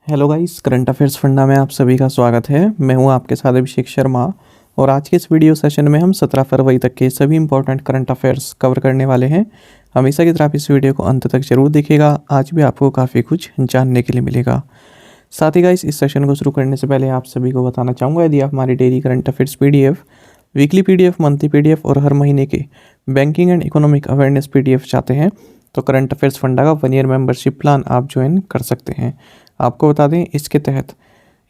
Hello guys, current affairs funda में आप सभी का स्वागत है। मैं हूं आपके साथ अभिषेक शर्मा और आज के इस वीडियो सेशन में हम 17 फरवरी तक के सभी इंपॉर्टेंट करंट अफेयर्स कवर करने वाले हैं। हमेशा की तरह आप इस वीडियो को अंत तक जरूर देखिएगा। आज भी आपको काफ़ी कुछ जानने के लिए मिलेगा। साथ ही गाइस, इस सेशन को शुरू करने से पहले आप सभी को बताना चाहूँगा, यदि आप हमारी daily current affairs PDF, weekly PDF, monthly PDF और हर महीने के banking and economic awareness PDF चाहते हैं तो करंट अफेयर्स फंडा का 1 ईयर मेंबरशिप प्लान आप ज्वाइन कर सकते हैं। आपको बता दें, इसके तहत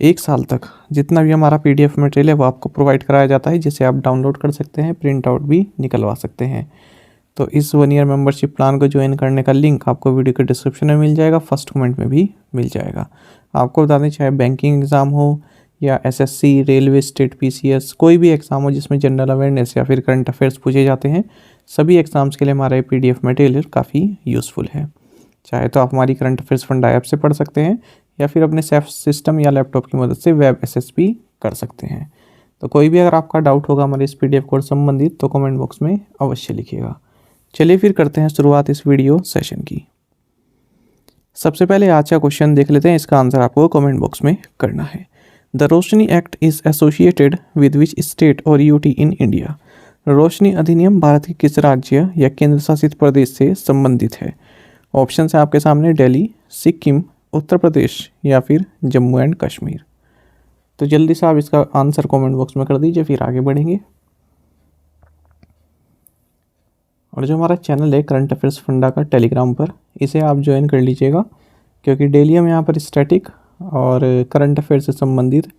1 साल तक जितना भी हमारा पीडीएफ मटेरियल है वो आपको प्रोवाइड कराया जाता है, जिसे आप डाउनलोड कर सकते हैं, प्रिंट आउट भी निकलवा सकते हैं। तो इस 1 ईयर मेंबरशिप प्लान को ज्वाइन करने का लिंक आपको वीडियो के डिस्क्रिप्शन में मिल जाएगा, फर्स्ट कमेंट में भी मिल जाएगा। आपको बता दें, चाहे बैंकिंग एग्ज़ाम हो या एसएससी, रेलवे, स्टेट पीसीएस, कोई भी एग्ज़ाम हो जिसमें जनरल अवेयरनेस या फिर करंट अफेयर्स पूछे जाते हैं, सभी एग्ज़ाम्स के लिए हमारा ये पीडीएफ मटेरियल काफ़ी यूज़फुल है। चाहे तो आप हमारी करंट अफेयर्स फंडा ऐप से पढ़ सकते हैं या फिर अपने सेल्फ सिस्टम या लैपटॉप की मदद से वेब एक्सेस भी कर सकते हैं। तो कोई भी अगर आपका डाउट होगा हमारे इस पीडीएफ कोर्स संबंधित तो कमेंट बॉक्स में अवश्य लिखिएगा। चलिए फिर करते हैं शुरुआत इस वीडियो सेशन की। सबसे पहले आज का क्वेश्चन देख लेते हैं, इसका आंसर आपको कमेंट बॉक्स में करना है। The Roshni act is associated with which state और यूटी इन इंडिया। रोशनी अधिनियम भारत के किस राज्य या केंद्र शासित प्रदेश से संबंधित है? ऑप्शन है आपके सामने, दिल्ली, सिक्किम, उत्तर प्रदेश या फिर जम्मू एंड कश्मीर। तो जल्दी से आप इसका आंसर कमेंट बॉक्स में कर दीजिए, फिर आगे बढ़ेंगे। और जो हमारा चैनल है करंट अफेयर्स फंडा का टेलीग्राम पर, इसे आप ज्वाइन कर लीजिएगा, क्योंकि डेली हम यहाँ पर स्टैटिक और करंट अफेयर से संबंधित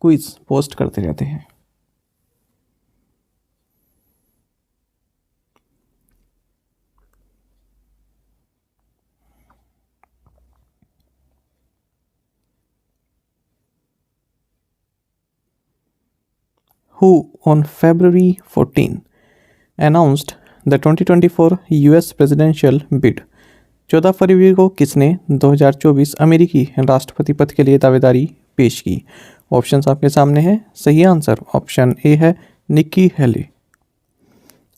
क्विज पोस्ट करते रहते हैं। Who on February 14 announced the 2024 US presidential bid? 14 फरवरी को किसने 2024 अमेरिकी राष्ट्रपति पद के लिए दावेदारी पेश की? ऑप्शंस आपके सामने हैं। सही आंसर ऑप्शन ए है, निक्की हेले।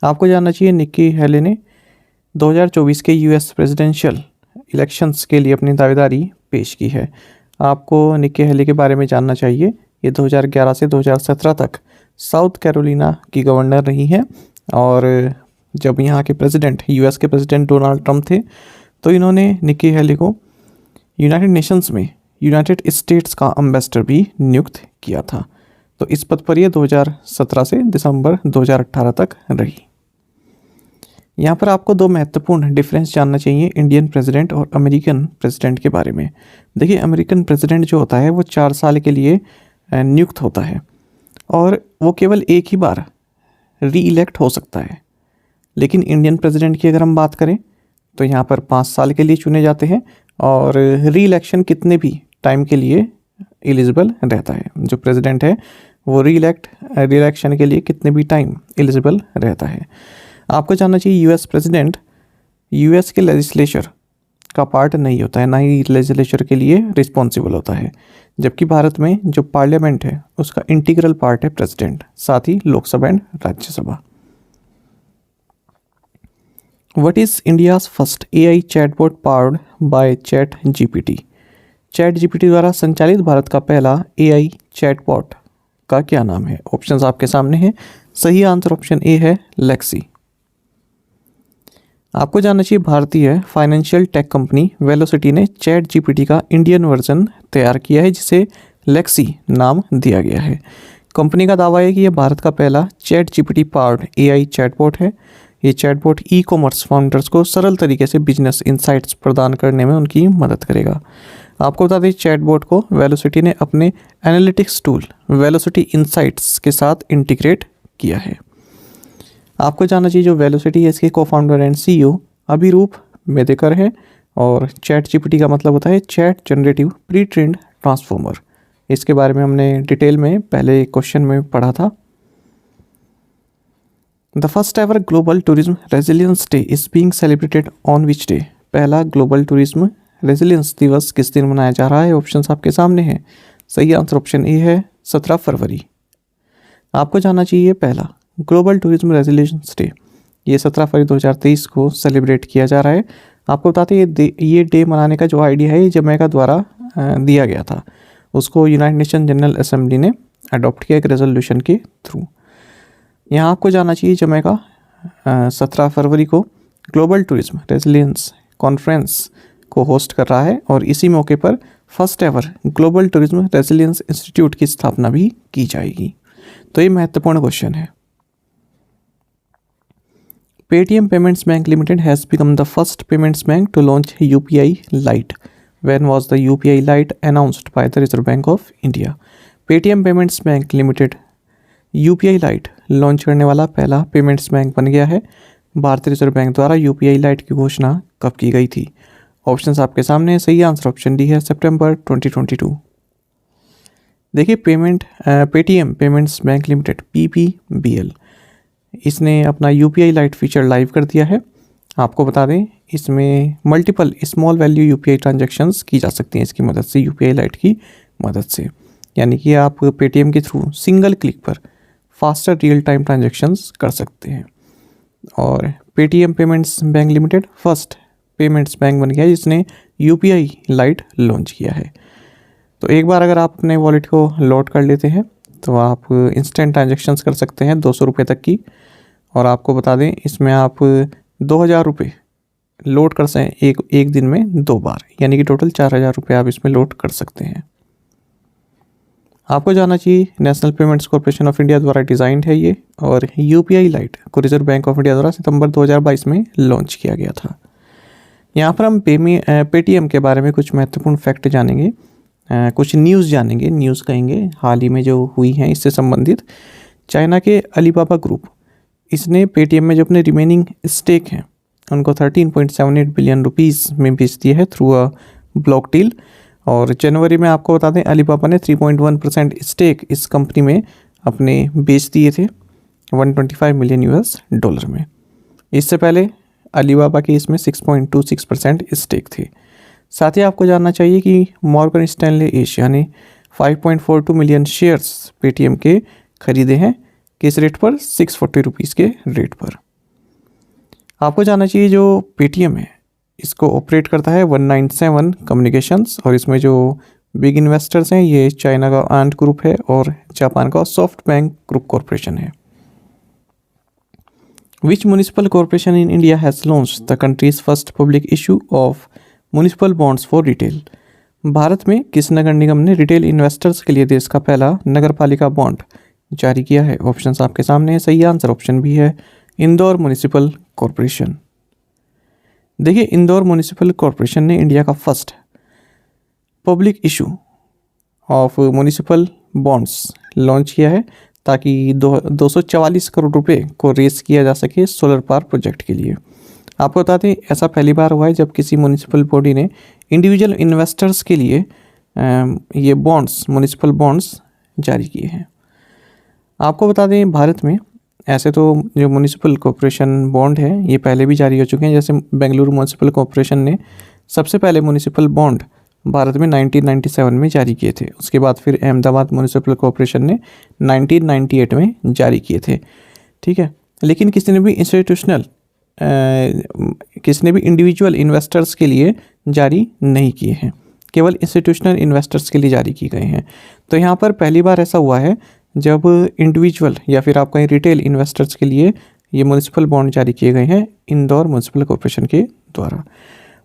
आपको जानना चाहिए, निक्की हेले ने 2024 के यूएस प्रेसिडेंशियल इलेक्शंस के लिए अपनी दावेदारी पेश की है। आपको निक्की हेले के बारे में जानना चाहिए। ये 2011 से 2017 तक साउथ कैरोलिना की गवर्नर रही हैं, और जब यहाँ के प्रेसिडेंट, यूएस के प्रेसिडेंट डोनाल्ड ट्रंप थे, तो इन्होंने निक्की हेली को यूनाइटेड नेशंस में यूनाइटेड स्टेट्स का एम्बेसडर भी नियुक्त किया था। तो इस पद पर ये 2017 से दिसंबर 2018 तक रही। यहाँ पर आपको 2 महत्वपूर्ण डिफरेंस जानना चाहिए इंडियन प्रेसिडेंट और अमेरिकन प्रेसिडेंट के बारे में। देखिए, अमेरिकन प्रेसिडेंट जो होता है वो 4 साल के लिए नियुक्त होता है और वो केवल एक ही बार री इलेक्ट हो सकता है। लेकिन इंडियन प्रेसिडेंट की अगर हम बात करें तो यहाँ पर 5 साल के लिए चुने जाते हैं और री इलेक्शन कितने भी टाइम के लिए एलिजिबल रहता है। जो प्रेसिडेंट है वो री इलेक्शन के लिए कितने भी टाइम एलिजिबल रहता है। आपको जानना चाहिए, यूएस प्रेसिडेंट यूएस के लेजिस्लेचर का पार्ट नहीं होता है, ना ही लेजिस्लेचर के लिए रिस्पॉन्सिबल होता है, जबकि भारत में जो पार्लियामेंट है उसका इंटीग्रल पार्ट है प्रेसिडेंट, साथ ही Lok Sabha and Rajya Sabha. What is India's first AI chatbot powered by chat GPT? Chat GPT द्वारा संचालित भारत का पहला एआई चैटबॉट का क्या नाम है? ऑप्शंस आपके सामने हैं। सही आंसर ऑप्शन ए है, लेक्सी। आपको जानना चाहिए, भारतीय फाइनेंशियल टेक कंपनी वेलोसिटी ने चैट जीपीटी का इंडियन वर्जन तैयार किया है, जिसे लेक्सी नाम दिया गया है। कंपनी का दावा है कि यह भारत का पहला chat GPT powered AI chatbot है। ये चैटबॉट ई कॉमर्स फाउंडर्स को सरल तरीके से बिजनेस इंसाइट्स प्रदान करने में उनकी मदद करेगा। आपको बता दें, चैटबॉट को वेलोसिटी ने अपने एनालिटिक्स टूल वेलोसिटी इंसाइट्स के साथ इंटीग्रेट किया है। आपको जानना चाहिए, जो वेलोसिटी है इसके co-founder and CEO Abhiroop Medekar है, और चैट जीपीटी का मतलब होता है chat generative pre trained transformer. इसके बारे में हमने डिटेल में पहले क्वेश्चन में पढ़ा था। The first ever global tourism resilience day is being celebrated on which day? पहला ग्लोबल टूरिज्म रेजिलियंस दिवस किस दिन मनाया जा रहा है? ऑप्शंस आपके सामने हैं। सही आंसर ऑप्शन ए है, 17 फरवरी। आपको जानना चाहिए, पहला ग्लोबल टूरिज्म रेजिलियंस डे ये 17 फरवरी 2023 को सेलिब्रेट किया जा रहा है। आपको बताते हैं, ये डे मनाने का जो आइडिया है ये जमैका द्वारा दिया गया था, उसको यूनाइटेड नेशन जनरल असेंबली ने अडॉप्ट किया एक रेजोल्यूशन के थ्रू। यहाँ आपको जाना चाहिए जमैका 17 फरवरी को ग्लोबल टूरिज्म रेजिलियंस कॉन्फ्रेंस को होस्ट कर रहा है और इसी मौके पर first ever global tourism resilience institute की स्थापना भी की जाएगी। तो ये महत्वपूर्ण क्वेश्चन है। Paytm payments bank limited has become the first payments bank to launch UPI lite. When was the UPI lite announced by the Reserve Bank of India. Paytm payments bank limited UPI lite launch करने वाला पहला payments bank बन गया है। भारतीय Reserve Bank द्वारा UPI lite की घोषणा कब की गई थी? ऑप्शंस आपके सामने है। सही आंसर ऑप्शन डी है, सितंबर 2022। देखिए Paytm payments bank limited PPBL इसने अपना यूपीआई लाइट फीचर लाइव कर दिया है। आपको बता दें इसमें multiple small value UPI transactions की जा सकती हैं इसकी मदद से, यूपीआई लाइट की मदद से। यानी कि आप पेटीएम के थ्रू सिंगल क्लिक पर फास्टर रियल टाइम ट्रांजैक्शंस कर सकते हैं। और Paytm payments bank limited first payments bank बन गया जिसने यूपीआई लाइट लॉन्च किया है। तो एक बार अगर आप अपने वॉलेट को लोड कर लेते हैं तो आप इंस्टेंट ट्रांजैक्शंस कर सकते हैं 200 रुपये तक की। और आपको बता दें इसमें आप 2000 रुपये लोड कर सकते हैं एक दिन में 2 बार, यानी कि टोटल 4000 रुपये आप इसमें लोड कर सकते हैं। आपको जाना चाहिए national payments corporation of India द्वारा डिज़ाइंड है ये, और यूपीआई लाइट को रिजर्व बैंक ऑफ इंडिया द्वारा सितंबर 2022 में लॉन्च किया गया था। यहाँ पर हम पेटीएम के बारे में कुछ महत्वपूर्ण फैक्ट जानेंगे, कुछ न्यूज़ जानेंगे, न्यूज़ कहेंगे हाल ही में जो हुई हैं इससे संबंधित। चाइना के अलीबाबा ग्रुप इसने पेटीएम में जो अपने रिमेनिंग स्टेक हैं उनको 13.78 बिलियन रुपीस में बेच दिए है थ्रू अ ब्लॉक डील। और जनवरी में आपको बता दें अलीबाबा ने 3.1% स्टेक इस कंपनी में अपने बेच दिए थे $125 मिलियन में। इससे पहले अलीबाबा के इसमें 6.26% स्टेक थे। साथ ही आपको जानना चाहिए कि मॉर्गन स्टैनले एशिया ने 5.42 मिलियन शेयर्स पेटीएम के खरीदे हैं, किस रेट पर? 640 रुपीज़ के रेट पर। आपको जानना चाहिए जो पेटीएम है इसको ऑपरेट करता है 197 कम्युनिकेशंस, और इसमें जो बिग इन्वेस्टर्स हैं ये चाइना का आंट ग्रुप है और जापान का सॉफ्ट बैंक ग्रुप कॉरपोरेशन है। Which municipal corporation in India has launched the country's first public issue of municipal bonds for retail? Bharat में किस नगर निगम ने रिटेल इन्वेस्टर्स के लिए देश का पहला नगरपालिका बॉन्ड जारी किया है? ऑप्शंस आपके सामने है। सही आंसर ऑप्शन बी है, इंदौर म्युनिसिपल कॉरपोरेशन। देखिए इंदौर म्युनिसिपल कॉरपोरेशन ने इंडिया का first public issue of municipal bonds launch किया है ताकि 244 करोड़ रुपए को रेस किया जा सके सोलर पावर प्रोजेक्ट के लिए। आपको बता दें ऐसा पहली बार हुआ है जब किसी म्युनिसिपल बॉडी ने इंडिविजुअल इन्वेस्टर्स के लिए ये बॉन्ड्स म्युनिसिपल बॉन्ड्स जारी किए हैं। आपको बता दें भारत में ऐसे तो जो म्युनिसिपल कॉरपोरेशन बॉन्ड है ये पहले भी जारी हो चुके हैं। जैसे बेंगलुरु म्युनिसिपल कॉरपोरेशन ने सबसे पहले म्युनिसिपल बॉन्ड भारत में 1997 में जारी किए थे। उसके बाद फिर अहमदाबाद म्युनिसिपल कॉरपोरेशन ने 1998 में जारी किए थे, ठीक है। लेकिन किसी ने भी इंडिविजुअल इन्वेस्टर्स के लिए जारी नहीं किए हैं, केवल इंस्टीट्यूशनल इन्वेस्टर्स के लिए जारी किए गए हैं। तो यहाँ पर पहली बार ऐसा हुआ है जब इंडिविजुअल या फिर आप कहीं रिटेल इन्वेस्टर्स के लिए ये म्युनिसिपल बॉन्ड जारी किए गए हैं इंदौर म्युनिसिपल कॉरपोरेशन के द्वारा।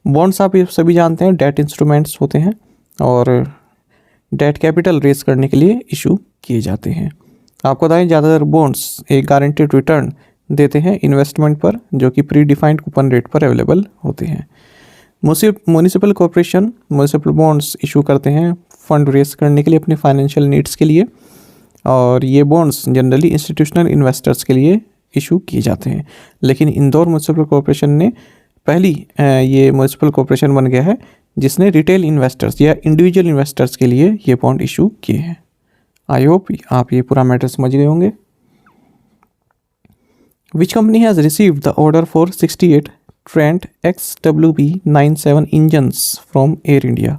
बॉन्ड्स आप ये सभी जानते हैं डेट इंस्ट्रूमेंट्स होते हैं और डेट कैपिटल रेस करने के लिए इशू किए जाते हैं। आपको बताएं ज़्यादातर बॉन्ड्स एक गारंटेड रिटर्न देते हैं इन्वेस्टमेंट पर, जो कि प्री डिफाइंड कूपन रेट पर अवेलेबल होते हैं। Municipal corporation municipal bonds issue करते हैं फंड रेस करने के लिए अपने फाइनेंशियल नीड्स के लिए, और ये बॉन्ड्स जनरली इंस्टीट्यूशनल इन्वेस्टर्स के लिए इशू किए जाते हैं। लेकिन इंदौर म्युनिसिपल कॉरपोरेशन ने पहली ये म्युनिसिपल कॉरपोरेशन बन गया है जिसने रिटेल इन्वेस्टर्स या इंडिविजुअल इन्वेस्टर्स के लिए ये बॉन्ड इशू किए हैं। आई होप आप ये पूरा मैटर समझ गए होंगे। Which company has received the order for 68 Trent XWB-97 engines from air India?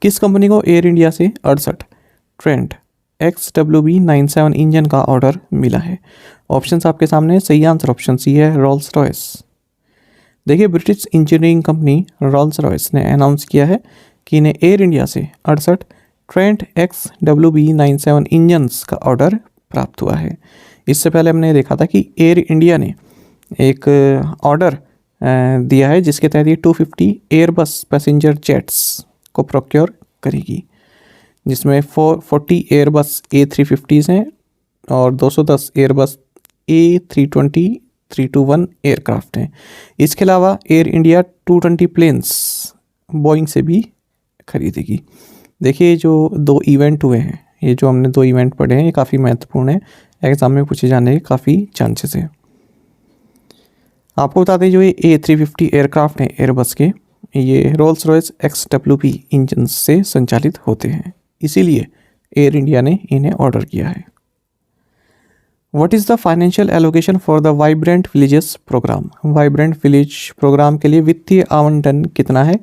किस कंपनी को एयर इंडिया से 68 ट्रेंट XWB-97 इंजन का ऑर्डर मिला है? ऑप्शंस आपके सामने। सही आंसर ऑप्शन सी है, रोल्स रॉयस। देखिए British engineering company Rolls Royce ने अनाउंस किया है कि इन्हें एयर इंडिया से 68 ट्रेंट XWB-97 इंजन्स का ऑर्डर प्राप्त हुआ है। इससे पहले हमने देखा था कि एयर इंडिया ने एक ऑर्डर दिया है जिसके तहत ये 250 एयरबस पैसेंजर जेट्स को प्रोक्योर करेगी, जिसमें 40 एयरबस A350s हैं और 210 एयरबस A320-321 एयरक्राफ्ट हैं। इसके अलावा एयर इंडिया 220 प्लेन्स बोइंग से भी खरीदेगी। देखिए जो 2 इवेंट हुए हैं, ये जो हमने 2 इवेंट पढ़े हैं, ये काफ़ी महत्वपूर्ण है, एग्ज़ाम में पूछे जाने के काफ़ी चांसेस है। आपको बता दें जो ये A350 एयरक्राफ्ट हैं एयरबस के, ये रोल्स रॉयस XWB इंजन से संचालित होते हैं, इसीलिए एयर इंडिया ने इन्हें ऑर्डर किया है। What is the financial allocation for the vibrant villages programme? Vibrant village programme के लिए वित्तीय आवंटन कितना है?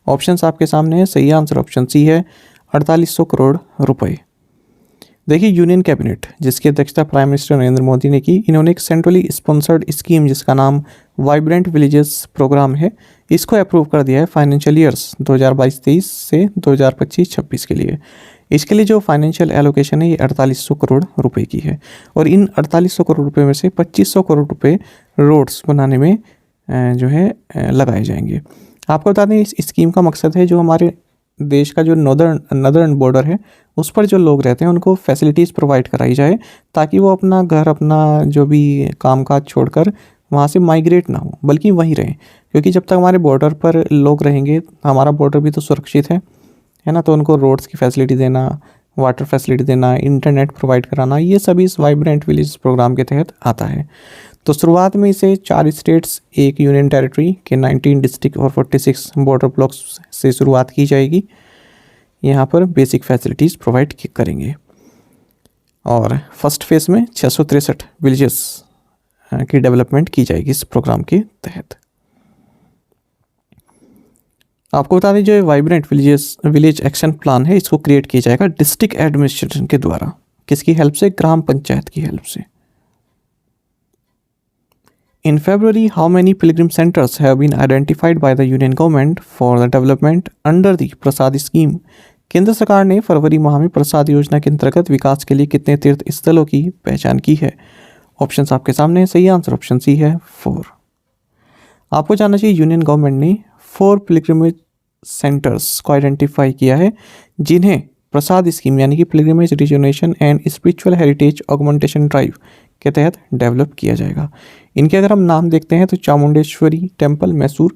ऑप्शंस आपके सामने है। सही आंसर ऑप्शन सी है, 4800 करोड़ रुपए। देखिए यूनियन कैबिनेट जिसकी अध्यक्षता प्राइम मिनिस्टर नरेंद्र मोदी ने की, इन्होंने एक सेंट्रली स्पॉन्सर्ड स्कीम जिसका नाम वाइब्रेंट विलेजेस प्रोग्राम है, इसको अप्रूव कर दिया है फाइनेंशियल ईयर्स 2022-23 से 2025-26 के लिए। इसके लिए जो फाइनेंशियल एलोकेशन है ये 4800 करोड़ रुपए की है और इन 4800 करोड़ रुपए में से 2500 करोड़ रुपए रोड्स बनाने में जो है लगाए जाएंगे। आपको बता दें इस स्कीम का मकसद है जो हमारे देश का जो नदर्न बॉर्डर है उस पर जो लोग रहते हैं उनको फैसिलिटीज़ प्रोवाइड कराई जाए ताकि वो अपना घर, अपना जो भी कामकाज छोड़कर वहाँ से माइग्रेट ना हो बल्कि वहीं रहें, क्योंकि जब तक हमारे बॉर्डर पर लोग रहेंगे हमारा बॉर्डर भी तो सुरक्षित है ना। तो उनको रोड्स की फैसिलिटी देना, वाटर फैसिलिटी देना, इंटरनेट प्रोवाइड कराना, ये सभी इस वाइब्रेंट विलेज प्रोग्राम के तहत आता है। तो शुरुआत में इसे 4 स्टेट्स, 1 यूनियन टेरिटरी के 19 डिस्ट्रिक्ट और 46 बॉर्डर ब्लॉक्स से शुरुआत की जाएगी। यहाँ पर बेसिक फैसिलिटीज़ प्रोवाइड करेंगे और फर्स्ट फेज़ में 663 विलेजेस की डेवलपमेंट की जाएगी इस प्रोग्राम के तहत। आपको बता दें जो वाइब्रेंट विलेज एक्शन प्लान है इसको क्रिएट किया जाएगा डिस्ट्रिक्ट एडमिनिस्ट्रेशन के द्वारा। किसकी हेल्प से? ग्राम पंचायत की हेल्प से। In February, how many pilgrim centers have been identified by the Union government for the development under the Prasad scheme? केंद्र सरकार ने फरवरी माह में प्रसाद योजना के अंतर्गत विकास के लिए कितने तीर्थ स्थलों की पहचान की है? ऑप्शंस आपके सामने। सही आंसर ऑप्शन सी है, 4। आपको जानना चाहिए यूनियन गवर्नमेंट ने 4 पिलग्रिमेज सेंटर्स को आइडेंटिफाई किया है जिन्हें प्रसाद स्कीम यानी कि pilgrimage rejuvenation and spiritual heritage augmentation drive के तहत डेवलप किया जाएगा। इनके अगर हम नाम देखते हैं तो Chamundeshwari temple Mysore,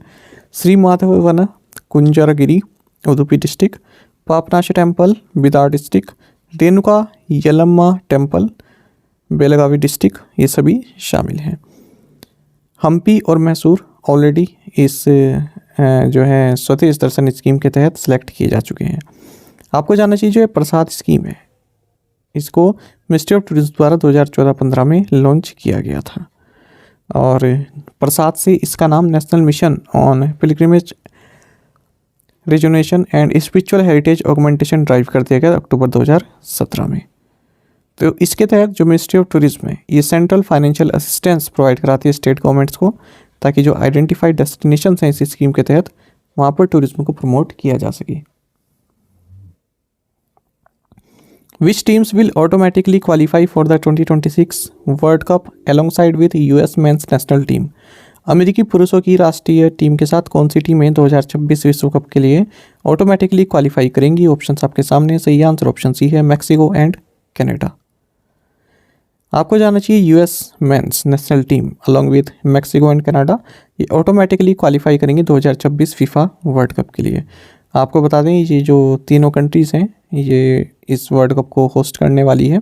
Shri Madhavan Kunjaragiri Udupi district, Papanash temple Bidar district, Renuka Yellamma temple Belagavi district, ये सभी शामिल हैं। हम्पी और मैसूर ऑलरेडी इस जो है स्वदेश दर्शन स्कीम के तहत सेलेक्ट किए जा चुके हैं। आपको जानना चाहिए जो ये प्रसाद स्कीम है इसको मिनिस्ट्री ऑफ टूरिज्म द्वारा 2014-15 में लॉन्च किया गया था और प्रसाद से इसका नाम national mission on pilgrimage rejuvenation and spiritual heritage augmentation drive कर दिया गया अक्टूबर 2017 में। तो इसके तहत जो मिनिस्ट्री ऑफ टूरिज्म है ये सेंट्रल फाइनेंशियल असिस्टेंस प्रोवाइड कराती है स्टेट गवर्नमेंट्स को ताकि जो आइडेंटिफाइड डेस्टिनेशंस हैं इस स्कीम के तहत वहाँ पर टूरिज्म को प्रमोट किया जा सके। Which teams will automatically qualify for the 2026 World Cup alongside with US men's national team? अमेरिकी पुरुषों की राष्ट्रीय टीम के साथ कौन सी टीमें 2026 विश्व कप के लिए ऑटोमेटिकली क्वालिफाई करेंगी? ऑप्शंस आपके सामने। सही आंसर ऑप्शन सी है, मैक्सिको एंड कनाडा। आपको जानना चाहिए US mains national team along with Mexico and Canada ये ऑटोमेटिकली क्वालिफाई करेंगे 2026 फीफा वर्ल्ड कप के लिए। आपको बता दें ये जो तीनों कंट्रीज़ हैं ये इस वर्ल्ड कप को होस्ट करने वाली है।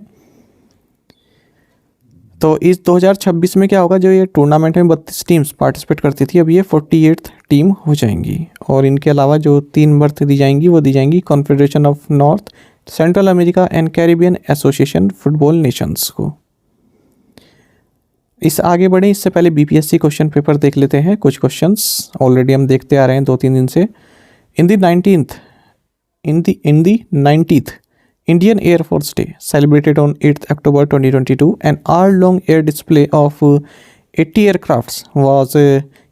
तो इस 2026 में क्या होगा, जो ये टूर्नामेंट में 32 टीम्स पार्टिसिपेट करती थी अब ये 48th टीम हो जाएंगी और इनके अलावा जो 3 बर्थ दी जाएंगी वो दी जाएंगी confederation of north central America and Caribbean association football Nations को। इस आगे बढ़े इससे पहले बीपीएससी क्वेश्चन पेपर देख लेते हैं। कुछ क्वेश्चंस ऑलरेडी हम देखते आ रहे हैं 2-3 दिन से। In the 90th Indian Air Force Day celebrated on 8th October 2022 an hour-long air display of 80 aircrafts was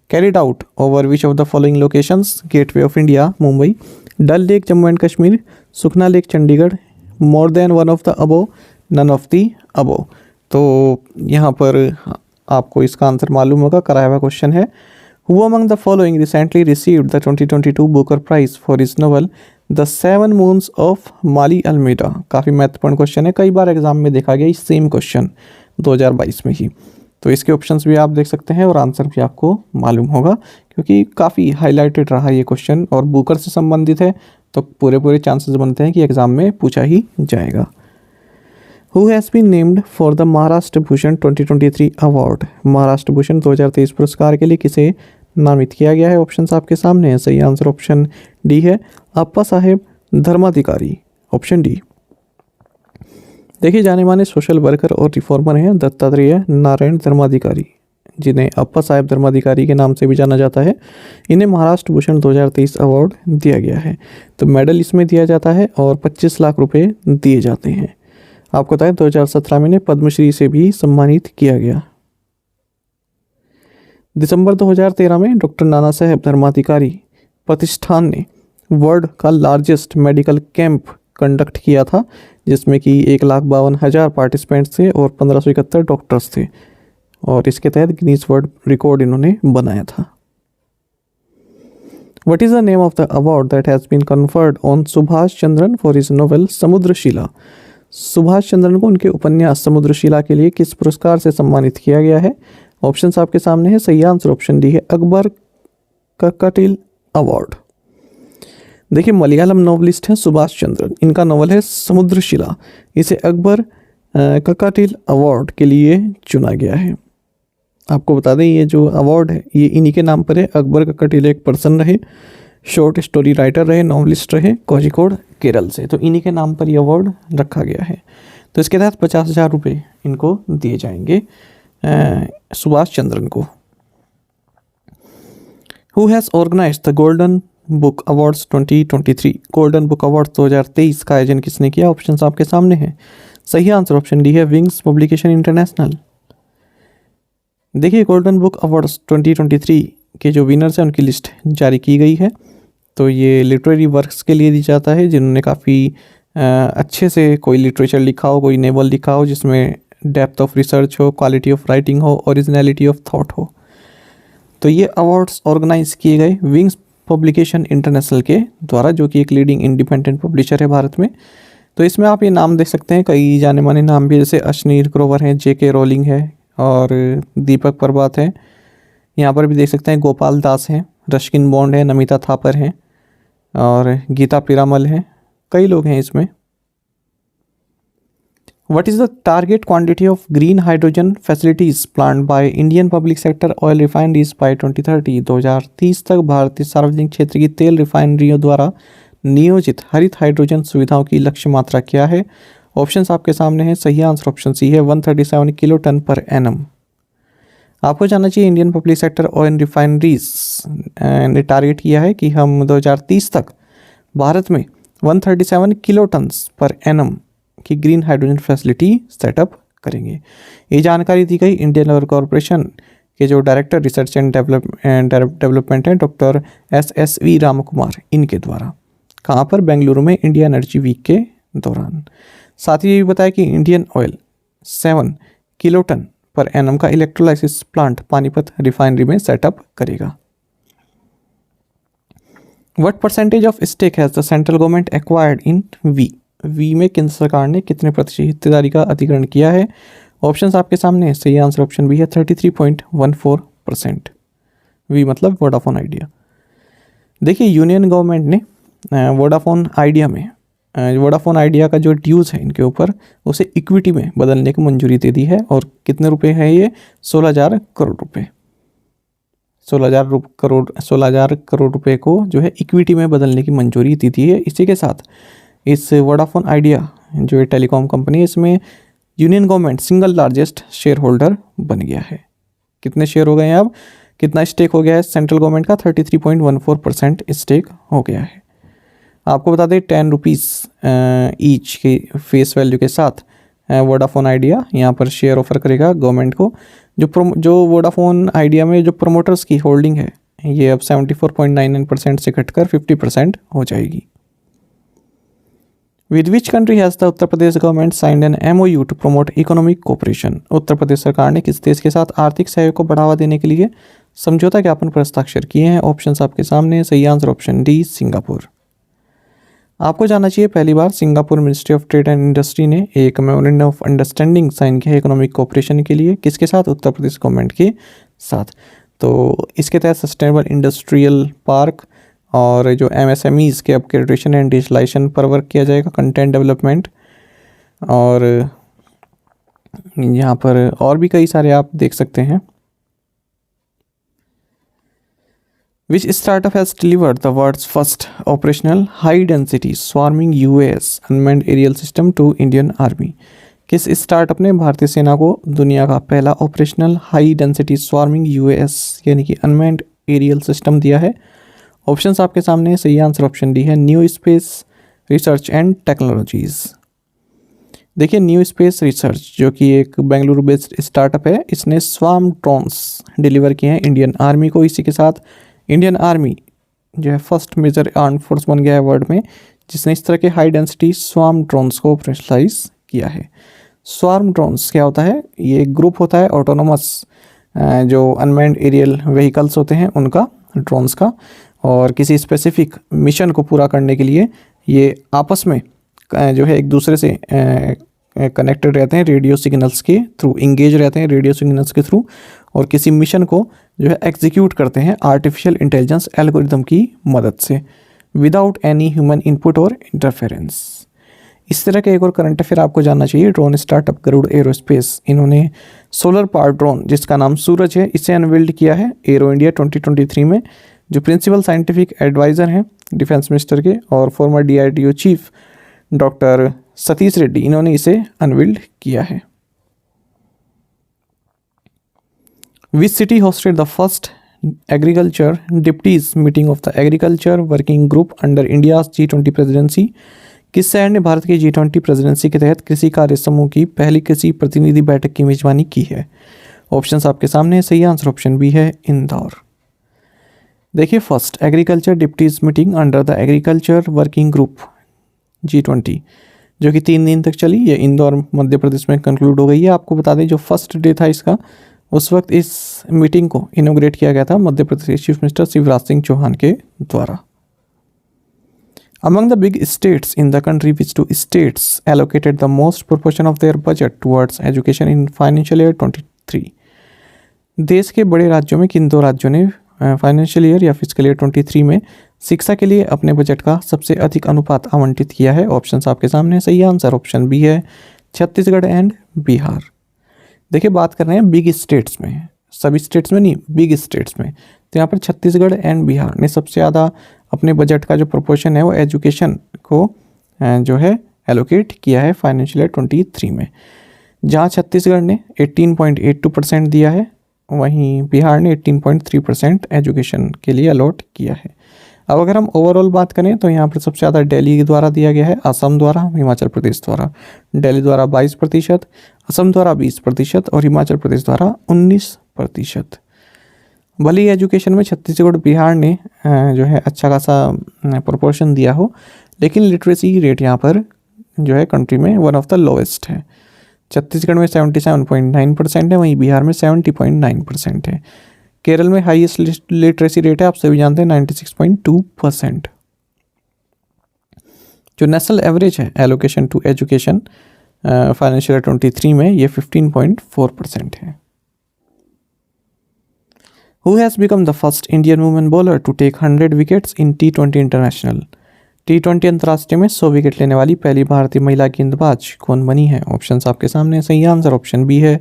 carried out over which of the following locations? Gateway of India, Mumbai, Dal lake Jammu and Kashmir, Sukhna lake Chandigarh, more than one of the above, none of the above. तो यहाँ पर आपको इसका answer मालूम होगा, कराया हुआ question है। Who among the following recently received the 2022 Booker prize for his novel the seven moons of Maali Almeida. काफ़ी महत्वपूर्ण क्वेश्चन है, कई बार एग्जाम में देखा गया सेम क्वेश्चन 2022 में ही। तो इसके ऑप्शंस भी आप देख सकते हैं और आंसर भी आपको मालूम होगा, क्योंकि काफ़ी हाईलाइटेड रहा ये क्वेश्चन और बुकर से संबंधित है, तो पूरे चांसेस बनते हैं कि एग्ज़ाम में पूछा ही जाएगा। Who has been named for the Maharashtra Bhushan 2023 award. Maharashtra Bhushan 2023 पुरस्कार के लिए किसे नामित किया गया है? ऑप्शंस आपके सामने है। सही आंसर ऑप्शन डी है, अप्पा साहेब धर्माधिकारी, ऑप्शन डी। देखिए, जाने माने सोशल वर्कर और रिफॉर्मर हैं दत्तात्रेय नारायण धर्माधिकारी, जिन्हें अप्पा साहेब धर्माधिकारी के नाम से भी जाना जाता है। इन्हें महाराष्ट्र भूषण 2023 अवार्ड दिया गया है। तो मेडल इसमें दिया जाता है और 25 लाख रुपए दिए जाते हैं। आपको बताएं 2017 में इन्हें पद्मश्री से भी सम्मानित किया गया। दिसंबर 2013 में डॉक्टर नाना साहेब धर्माधिकारी प्रतिष्ठान ने वर्ल्ड का लार्जेस्ट मेडिकल कैंप कंडक्ट किया था, जिसमें कि 1,52,000 पार्टिसिपेंट्स थे और 1571 डॉक्टर्स थे, और इसके तहत गिनीज वर्ल्ड रिकॉर्ड इन्होंने बनाया था। What is the name of the award that has been conferred on Subhash Chandran for his novel समुद्रशिला। Subhash Chandran को उनके उपन्यास समुद्रशिला के लिए किस पुरस्कार से सम्मानित किया गया है? ऑप्शंस आपके सामने है। सही आंसर ऑप्शन डी है, अकबर कक्काटिल अवार्ड। देखिए, मलयालम नॉवलिस्ट हैं सुभाष चंद्रन, इनका नॉवल है समुद्रशिला, इसे अकबर कक्काटिल अवार्ड के लिए चुना गया है। आपको बता दें, ये जो अवार्ड है ये इन्हीं के नाम पर है। अकबर कक्काटिल एक पर्सन रहे, शॉर्ट स्टोरी राइटर रहे, नॉवलिस्ट रहे, कोझिकोड केरल से, तो इन्हीं के नाम पर ये अवार्ड रखा गया है। तो इसके तहत 50,000 रुपये इनको दिए जाएंगे सुभाष चंद्रन को। Who has organise the golden book awards 2023। Golden book award 2023 का आयोजन किसने किया? ऑप्शंस आपके सामने हैं। सही आंसर ऑप्शन डी है, विंग्स पब्लिकेशन इंटरनेशनल। देखिए, गोल्डन बुक अवार्ड्स 2023 के जो विनर्स हैं उनकी लिस्ट जारी की गई है। तो ये लिटरेरी वर्क्स के लिए दी जाता है जिन्होंने काफ़ी अच्छे से कोई लिटरेचर लिखा हो, कोई नोवेल लिखा हो जिसमें डेप्थ ऑफ रिसर्च हो, क्वालिटी ऑफ राइटिंग हो, ओरिजिनलिटी ऑफ थॉट हो। तो ये अवार्ड्स ऑर्गेनाइज किए गए विंग्स पब्लिकेशन इंटरनेशनल के द्वारा, जो कि एक लीडिंग इंडिपेंडेंट पब्लिशर है भारत में। तो इसमें आप ये नाम देख सकते हैं, कई जाने माने नाम भी, जैसे अश्नीर ग्रोवर हैं, JK रोलिंग है और दीपक प्रभात है। यहाँ पर भी देख सकते हैं गोपाल दास हैं, रश्किन बॉन्ड है, नमिता थापर हैं और गीता पिरामल हैं, कई लोग हैं इसमें। What is the target quantity of green hydrogen facilities planned by Indian public sector oil refineries by 2030? 2030 तक भारतीय सार्वजनिक क्षेत्र की तेल रिफाइनरियों द्वारा नियोजित हरित हाइड्रोजन सुविधाओं की लक्ष्य मात्रा क्या है? ऑप्शंस आपके सामने हैं। सही आंसर ऑप्शन सी है, 137 किलो टन पर एनम। आपको जानना चाहिए, Indian public sector oil refineries ने टारगेट किया है कि हम 2030 तक भारत में 137 किलो टन पर एनम की ग्रीन हाइड्रोजन फैसिलिटी सेटअप करेंगे। ये जानकारी दी गई इंडियन ऑयल कॉरपोरेशन के जो डायरेक्टर रिसर्च एंड डेवलपमेंट हैं डॉक्टर SSV रामकुमार, इनके द्वारा। कहाँ पर? बेंगलुरु में इंडिया एनर्जी वीक के दौरान। साथ ही ये भी बताया कि Indian Oil 7 kilo tonne per annum का इलेक्ट्रोलाइसिस प्लांट पानीपत रिफाइनरी में सेटअप करेगा। What percentage of stake has the central government acquired in वी में केंद्र सरकार ने कितने प्रतिशत हिस्सेदारी का अधिग्रहण किया है? ऑप्शंस आपके सामने है। सही आंसर ऑप्शन बी है, 33.14%। वी मतलब वोडाफोन आइडिया। देखिए, यूनियन गवर्नमेंट ने वोडाफोन आइडिया का जो ड्यूज़ है इनके ऊपर, उसे इक्विटी में बदलने की मंजूरी दे दी है। और कितने रुपए है ये? 16,000 करोड़ रुपए। 16,000 करोड़ रुपए को जो है इक्विटी में बदलने की मंजूरी दी थी है। इसी के साथ इस वोडाफोन आइडिया जो है टेलीकॉम कंपनी है, इसमें union government single largest share holder बन गया है। कितने शेयर हो गए हैं अब? कितना स्टेक हो गया है सेंट्रल गवर्नमेंट का? 33.14% स्टेक हो गया है। आपको बता दें, 10 रुपीज़ ईच के फेस वैल्यू के साथ वोडाफोन आइडिया यहाँ पर शेयर ऑफर करेगा गवर्नमेंट को। जो वोडाफोन आइडिया में जो प्रमोटर्स की होल्डिंग है ये अब 74.99% से घटकर 50% हो जाएगी। With which country has the Uttar Pradesh government signed an MOU to promote economic cooperation? Uttar Pradesh सरकार ने किस देश के साथ आर्थिक सहयोग को बढ़ावा देने के लिए समझौता ज्ञापन पर हस्ताक्षर किए हैं? ऑप्शंस आपके सामने। सही आंसर ऑप्शन डी, सिंगापुर। आपको जानना चाहिए, पहली बार Singapore ministry of trade and industry ने एक मेमोरेंडम ऑफ अंडरस्टैंडिंग साइन किया है इकोनॉमिक कोऑपरेशन के लिए। किसके साथ? उत्तर प्रदेश गवर्नमेंट के साथ। तो इसके तहत सस्टेनेबल इंडस्ट्रियल पार्क और जो MSMEs के अपग्रेडेशन एंड डिजिटलाइजेशन पर वर्क किया जाएगा, कंटेंट डेवलपमेंट, और यहाँ पर और भी कई सारे आप देख सकते हैं। Which startup has delivered the world's first operational high-density swarming UAS unmanned aerial system to Indian Army? किस स्टार्टअप ने भारतीय सेना को दुनिया का पहला operational high density swarming UAS यानी कि अनमैन्ड एरियल सिस्टम दिया है? ऑप्शंस आपके सामने। सही आंसर ऑप्शन डी है, new space research and technologies. देखिए, न्यू स्पेस रिसर्च जो कि एक बेंगलुरु बेस्ड स्टार्टअप है, इसने स्वार्म ड्रोन्स डिलीवर किए हैं इंडियन आर्मी को। इसी के साथ इंडियन आर्मी जो है फर्स्ट मेजर आर्म फोर्स बन गया है वर्ल्ड में जिसने इस तरह के हाई डेंसिटी स्वार्म ड्रोन्स को ऑपरेशनलाइज किया है। स्वार्म ड्रोन्स क्या होता है? ये एक ग्रुप होता है ऑटोनोमस जो अनमैन्ड एरियल व्हीकल्स होते हैं उनका, ड्रोन्स का, और किसी स्पेसिफिक मिशन को पूरा करने के लिए ये आपस में जो है एक दूसरे से कनेक्टेड रहते हैं रेडियो सिग्नल्स के थ्रू, इंगेज रहते हैं रेडियो सिग्नल्स के थ्रू, और किसी मिशन को जो है एग्जीक्यूट करते हैं आर्टिफिशियल इंटेलिजेंस एल्गोरिदम की मदद से, विदाउट एनी ह्यूमन इनपुट और इंटरफेरेंस। इस तरह के एक और करंट अफेयर आपको जानना चाहिए। ड्रोन स्टार्टअप गरुड़ एरोस्पेस, इन्होंने सोलर पावर ड्रोन जिसका नाम सूरज है इसे अनवील्ड किया है एरो इंडिया 2023 में। जो प्रिंसिपल साइंटिफिक एडवाइज़र हैं डिफेंस मिनिस्टर के और former DRDO chief doctor Satish Reddy, इन्होंने इसे अनवील्ड किया है। Which city hosted the first agriculture deputies meeting of the agriculture working group under India's G20 presidency? किस शहर ने भारत की G20 प्रेसिडेंसी के तहत कृषि कार्य समूह की पहली कृषि प्रतिनिधि बैठक की मेजबानी की है? ऑप्शंस आपके सामने। सही आंसर ऑप्शन बी है, इंदौर। देखिए, first agriculture deputies meeting under the agriculture working group G20 जो कि 3 दिन तक चली, ये इंदौर मध्य प्रदेश में कंक्लूड हो गई है। आपको बता दें जो फर्स्ट डे था इसका, उस वक्त इस मीटिंग को इनोग्रेट किया गया था मध्य प्रदेश के चीफ मिनिस्टर शिवराज सिंह चौहान के द्वारा। Among the big states in the country, which two states allocated the most proportion of their budget towards education in financial year 23? देश के बड़े राज्यों में किन दो राज्यों ने फाइनेंशियल ईयर या फिजिकल ईयर 23 में शिक्षा के लिए अपने बजट का सबसे अधिक अनुपात आवंटित किया है? ऑप्शंस आपके सामने। सही आंसर ऑप्शन बी है, छत्तीसगढ़ एंड बिहार। देखिए, बात कर रहे हैं बिग स्टेट्स में, सभी स्टेट्स में नहीं, बिग स्टेट्स में। तो यहाँ पर छत्तीसगढ़ एंड बिहार ने सबसे ज़्यादा अपने बजट का जो प्रोपोर्शन है वो एजुकेशन को जो है एलोकेट किया है फाइनेंशियल ईयर 23 में। जहाँ छत्तीसगढ़ ने 18.82% दिया है, वहीं बिहार ने 18.3% एजुकेशन के लिए अलॉट किया है। अब अगर हम ओवरऑल बात करें तो यहाँ पर सबसे ज़्यादा दिल्ली द्वारा दिया गया है, असम द्वारा, हिमाचल प्रदेश द्वारा। दिल्ली द्वारा 22%, असम द्वारा 20% और हिमाचल प्रदेश द्वारा 19%। भले ही एजुकेशन में छत्तीसगढ़ बिहार ने जो है अच्छा खासा प्रोपोर्शन दिया हो, लेकिन लिटरेसी रेट यहाँ पर जो है कंट्री में वन ऑफ द लोएस्ट है। छत्तीसगढ़ में 77.9% है, वहीं बिहार में 70.9% है। केरल में हाईएस्ट लिटरेसी रेट है, आप सभी जानते हैं, 96.2%। जो नेशनल एवरेज है एलोकेशन टू एजुकेशन फाइनेंशियल 23 में, ये 15.4% है। Who has become the first Indian woman bowler to take 100 wickets in T20 International? T20 अंतर्राष्ट्रीय में 100 विकेट लेने वाली पहली भारतीय महिला गेंदबाज कौन बनी है? ऑप्शंस आपके सामने। सही आंसर ऑप्शन बी है,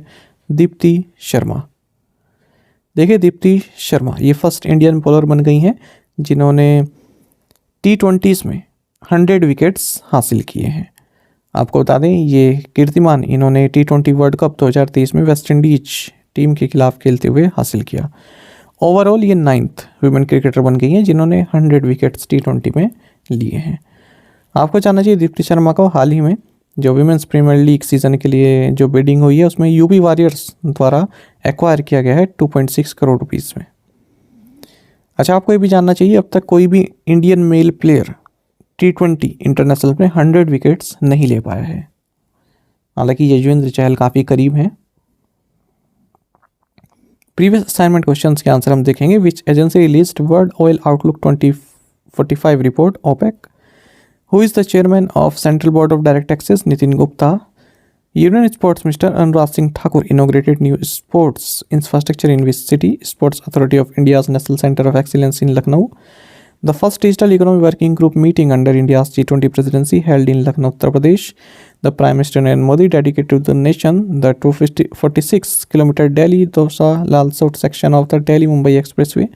दीप्ति शर्मा। देखिए, दीप्ति शर्मा ये फर्स्ट इंडियन बॉलर बन गई हैं जिन्होंने T20s में 100 विकेट्स हासिल किए हैं। आपको बता दें ये कीर्तिमान इन्होंने T20 वर्ल्ड कप 2023 में वेस्ट इंडीज टीम के खिलाफ खेलते हुए हासिल किया। ओवरऑल ये 9th वुमेन क्रिकेटर बन गई हैं जिन्होंने 100 विकेट्स T20 में लिए हैं। आपको जानना चाहिए दीप्ति शर्मा को हाल ही में जो विमेंस प्रीमियर लीग सीज़न के लिए जो बिडिंग हुई है उसमें यूपी वॉरियर्स द्वारा एक्वायर किया गया है 2.6 करोड़ रुपीज़ में। अच्छा, आपको ये भी जानना चाहिए अब तक कोई भी Indian mail player T20 international में 100 विकेट्स नहीं ले पाया है। हालांकि यजुवेंद्र चहल काफ़ी करीब हैं। प्रीवियस असाइनमेंट क्वेश्चंस के आंसर हम देखेंगे। Which agency released world oil outlook 2045 report OPEC? Who is the chairman of central board of direct taxes? Nitin Gupta. Union sports minister Anurag Singh Thakur inaugurated new sports infrastructure in which city? Sports authority of India's national centre of excellence in Lucknow. The first digital economy working group meeting under India's G20 presidency held in Lucknow, Uttar Pradesh. The Prime Minister Narendra Modi dedicated to the nation the 246-kilometer Delhi-Dosa Lalsot section of the Delhi-Mumbai Expressway.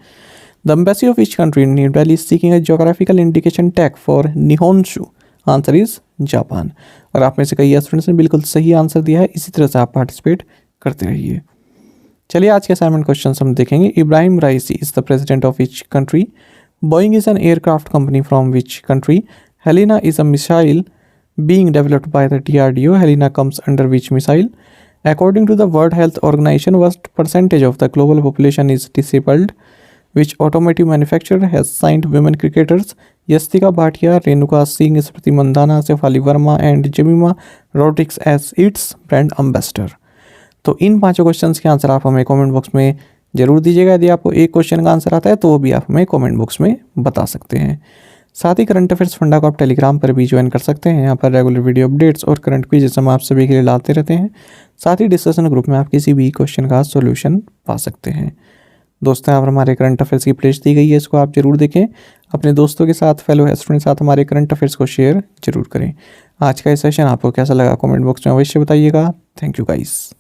The embassy of each country in New Delhi is seeking a geographical indication tag for Nihonshu. Answer is Japan. और आप में से कई students ने बिल्कुल सही answer दिया है। इसी तरह से आप पार्टिसिपेट करते रहिए। चलिए आज के असाइनमेंट क्वेश्चन हम देखेंगे। Ebrahim Raisi is the president of which country? Boeing is an aircraft company from which country? Helena is a missile being developed by the DRDO. Helena comes under which missile? According to the World Health Organization, what percentage of the global population is disabled? Which automotive manufacturer has signed women cricketers Yastika Bhatia, Renuka Singh, Smriti Mandhana, Shefali Verma and Jemima Rodriguez as its brand ambassador? तो इन पांचों questions के answer आप हमें comment box में जरूर दीजिएगा। यदि आपको एक क्वेश्चन का आंसर आता है तो वो भी आप हमें कमेंट बॉक्स में बता सकते हैं। साथ ही करंट अफेयर्स फंडा को आप टेलीग्राम पर भी ज्वाइन कर सकते हैं। यहाँ पर रेगुलर वीडियो अपडेट्स और करंट क्विज़ हम आप सभी के लिए लाते रहते हैं। साथ ही डिस्कशन ग्रुप में आप किसी भी क्वेश्चन का सोल्यूशन पा सकते हैं। दोस्तों, यहाँ पर हमारे करंट अफेयर्स की प्लेलिस्ट दी गई है, इसको आप जरूर देखें। अपने दोस्तों के साथ, फेलो स्टूडेंट के साथ हमारे करंट अफेयर्स को शेयर जरूर करें। आज का ये सेशन आपको कैसा लगा कमेंट बॉक्स में अवश्य बताइएगा। Thank you guys.